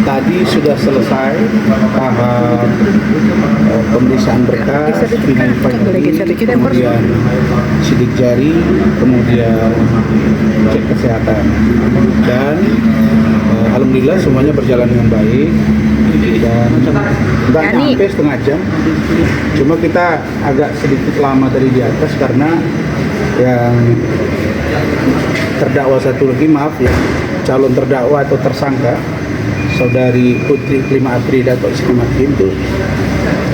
Tadi sudah selesai tahap pemeriksaan berkas, kemudian sidik jari, kemudian cek kesehatan, dan alhamdulillah semuanya berjalan dengan baik. Dan nggak sampai setengah jam, cuma kita agak sedikit lama tadi di atas karena yang terdakwa satu lagi, maaf ya, calon terdakwa atau tersangka saudari Putri Klima Afrida atau Istri Makin itu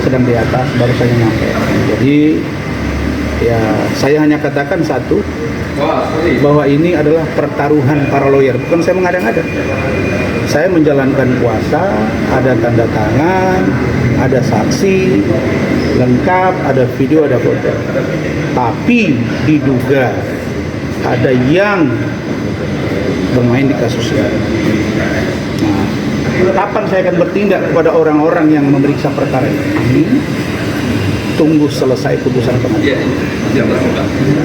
sedang di atas, baru saya nyampe. Jadi ya saya hanya katakan satu, bahwa ini adalah pertaruhan para lawyer, bukan saya mengada-ngada. Saya menjalankan kuasa, ada tanda tangan, ada saksi lengkap, ada video, ada foto. Tapi diduga ada yang bermain di kasus ini. Nah, kapan saya akan bertindak kepada orang-orang yang memeriksa perkara ini? Tunggu selesai putusan pengadilan.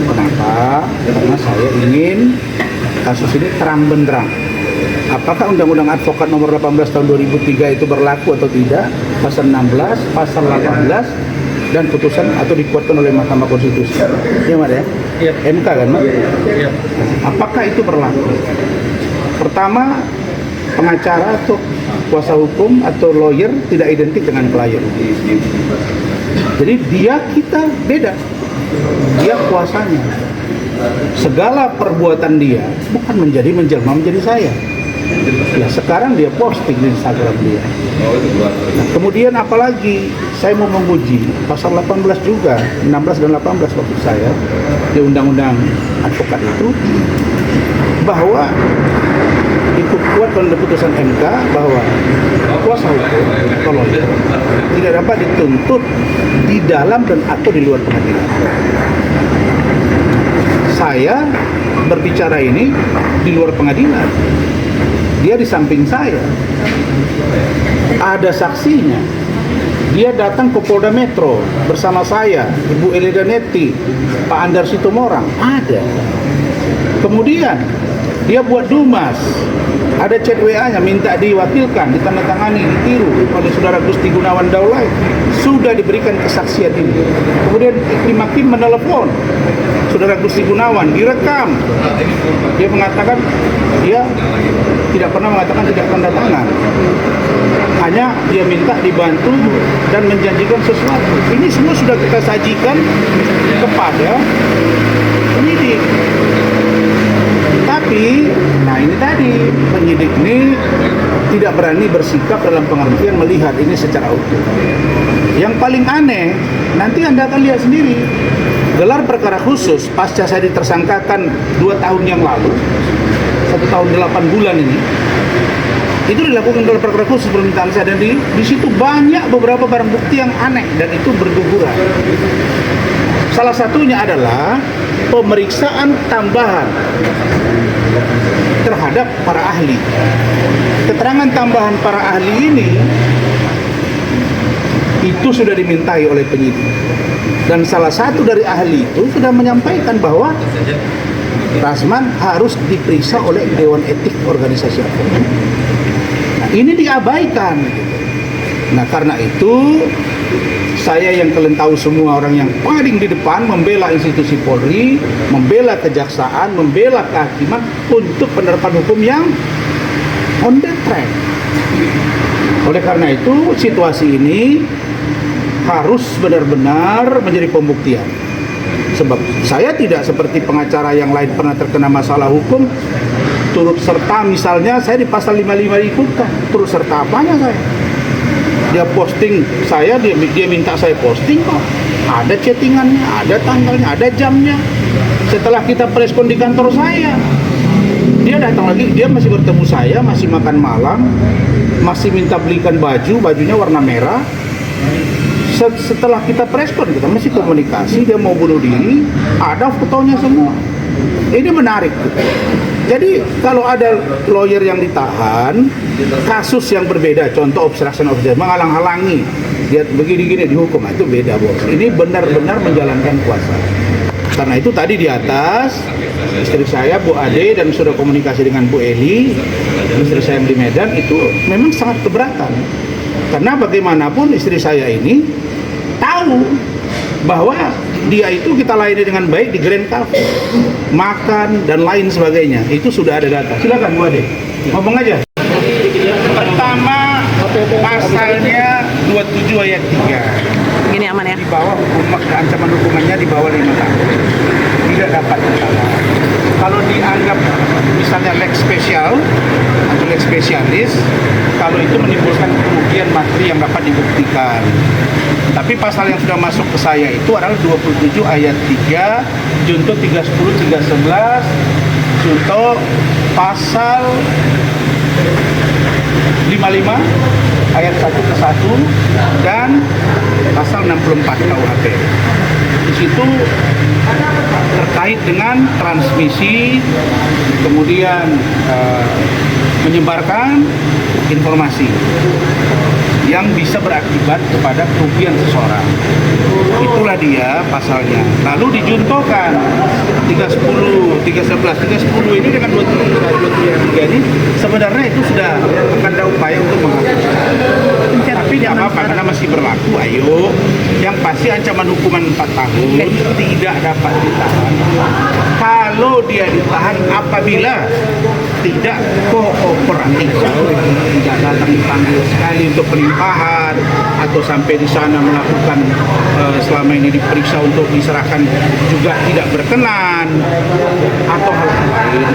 Kenapa? Karena saya ingin kasus ini terang benderang. Apakah Undang-Undang Advokat Nomor 18 Tahun 2003 itu berlaku atau tidak? Pasal 16, pasal 18, dan putusan atau dikuatkan oleh Mahkamah Konstitusi. Ya, Mak ya? MK kan, Mak? Apakah itu berlaku? Pertama, pengacara atau kuasa hukum atau lawyer tidak identik dengan klien. Jadi kita beda. Dia kuasanya. Segala perbuatan dia bukan menjelma menjadi saya. Ya, sekarang dia posting di Instagram dia. Nah, kemudian apalagi saya mau menguji pasal 18 juga, 16 dan 18 waktu saya di Undang-Undang Advokat itu, bahwa itu kuat pada putusan MK bahwa kuasa hukum atau lawyer tidak dapat dituntut di dalam dan atau di luar pengadilan. Saya berbicara ini di luar pengadilan. Dia di samping saya. Ada saksinya. Dia datang ke Polda Metro bersama saya, Ibu Elida Neti, Pak Andar Sitomorang. Ada. Kemudian dia buat dumas. Ada chat WA-nya minta diwakilkan, ditandatangani, ditiru oleh Saudara Gusti Gunawan Daulay. Sudah diberikan kesaksian ini. Kemudian Iklim Hakim menelepon Saudara Gusti Gunawan, direkam. Dia mengatakan dia tidak pernah mengatakan tidak tanda tangan. Hanya dia minta dibantu dan menjanjikan sesuatu. Ini semua sudah kita sajikan kepada penyidik. Tapi, nah ini tadi, penyidik ini tidak berani bersikap dalam pengertian melihat ini secara utuh. Yang paling aneh, nanti Anda akan lihat sendiri, gelar perkara khusus pasca saya ditersangkakan 2 tahun yang lalu, 1 tahun 8 bulan ini, itu dilakukan gelar perkara khusus permintaan saya, dan di situ banyak beberapa barang bukti yang aneh dan itu berguguran. Salah satunya adalah pemeriksaan tambahan terhadap para ahli. Keterangan tambahan para ahli ini itu sudah dimintai oleh penyidik. Dan salah satu dari ahli itu sudah menyampaikan bahwa Rasman harus diperiksa oleh Dewan Etik Organisasi Advokat. Nah, ini diabaikan. Nah, karena itu saya yang kalian tahu semua, orang yang paling di depan membela institusi Polri, membela kejaksaan, membela kehakiman untuk penerapan hukum yang on the track. Oleh karena itu, situasi ini harus benar-benar menjadi pembuktian. Sebab saya tidak seperti pengacara yang lain pernah terkena masalah hukum, turut serta, misalnya saya di pasal 55 ikutkan, turut serta apanya saya? Dia posting saya, dia minta saya posting kok. Ada chattingannya, ada tanggalnya, ada jamnya. Setelah kita preskon di kantor saya, dia datang lagi, dia masih bertemu saya, masih makan malam, masih minta belikan bajunya warna merah. Setelah kita preskon, kita masih komunikasi, dia mau bunuh diri, ada fotonya semua. Ini menarik. Jadi kalau ada lawyer yang ditahan, kasus yang berbeda, contoh obstruction of justice, menghalang-halangi, dia begini-gini dihukum, itu beda bos. Ini benar-benar menjalankan kuasa. Karena itu tadi di atas istri saya Bu Ade dan sudah komunikasi dengan Bu Eli, istri saya yang di Medan, itu memang sangat keberatan. Karena bagaimanapun istri saya ini tahu bahwa dia itu kita layani dengan baik di Grand Cafe, makan dan lain sebagainya. Itu sudah ada data. Silakan Bu Ade, ngomong aja. Pertama, pasalnya 27 ayat 3. Gini aman ya. Di bawah ancaman hukumannya di bawah 5 tahun. Tidak dapat ditahan. Kalau dianggap misalnya lex spesial atau lex spesialis, kalau itu menimbulkan kerugian materi yang dapat dibuktikan. Tapi pasal yang sudah masuk ke saya itu adalah 27 ayat 3, junto 310, 311, junto pasal 55 ayat 1 ke 1 dan pasal 64 KUHP. Di situ terkait dengan transmisi, kemudian menyebarkan informasi yang bisa berakibat kepada kerugian seseorang. Itulah dia pasalnya. Lalu dijuntokan 310, 311, 310 ini dengan 23 ini sebenarnya itu sudah akan ada upaya untuk menghapuskan. Tapi tidak apa-apa karena masih berlaku. Ayo, yang pasti ancaman hukuman 4 tahun tidak dapat ditahan. Kalau dia ditahan apabila tidak kooperatif, tidak datang dipanggil sekali untuk pelimpahan atau sampai di sana melakukan selama ini diperiksa untuk diserahkan juga tidak berkenan atau hal-hal lain,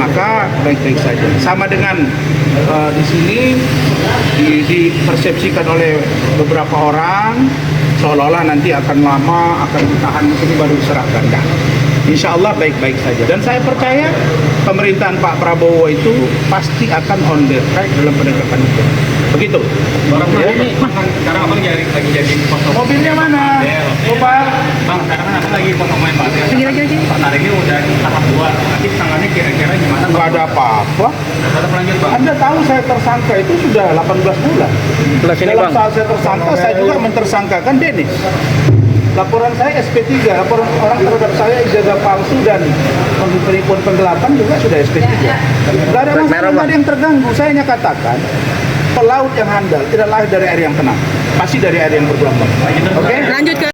maka baik-baik saja. Sama dengan di sini dipersepsikan oleh beberapa orang seolah-olah nanti akan lama, akan ditahan, ini baru diserahkan. Nah, insya Allah baik-baik saja. Dan saya percaya pemerintahan Pak Prabowo itu pasti akan on the track dalam penegakan hukum. Begitu. Bang, ini sekarang abang lagi jadi foto. Mobilnya mana? Coba. Bang, sekarang kan abang lagi foto main Pak. Lagi. Pak hari ini udah tahap 2. Nanti tangannya kira-kira gimana? Nggak ada apa-apa. Tetap lanjut Bang. Anda tahu saya tersangka itu sudah 18 bulan. Dalam saat saya tersangka, saya juga mentersangkakan Dennis. Laporan saya SP3, laporan orang terhadap saya ijazah palsu dan penipuan penggelapan juga sudah SP3. Tidak ada masalah, tidak ada yang terganggu. Saya hanya katakan, pelaut yang handal tidak lahir dari air yang tenang, pasti dari air yang bergelombang. Oke? Lanjut ke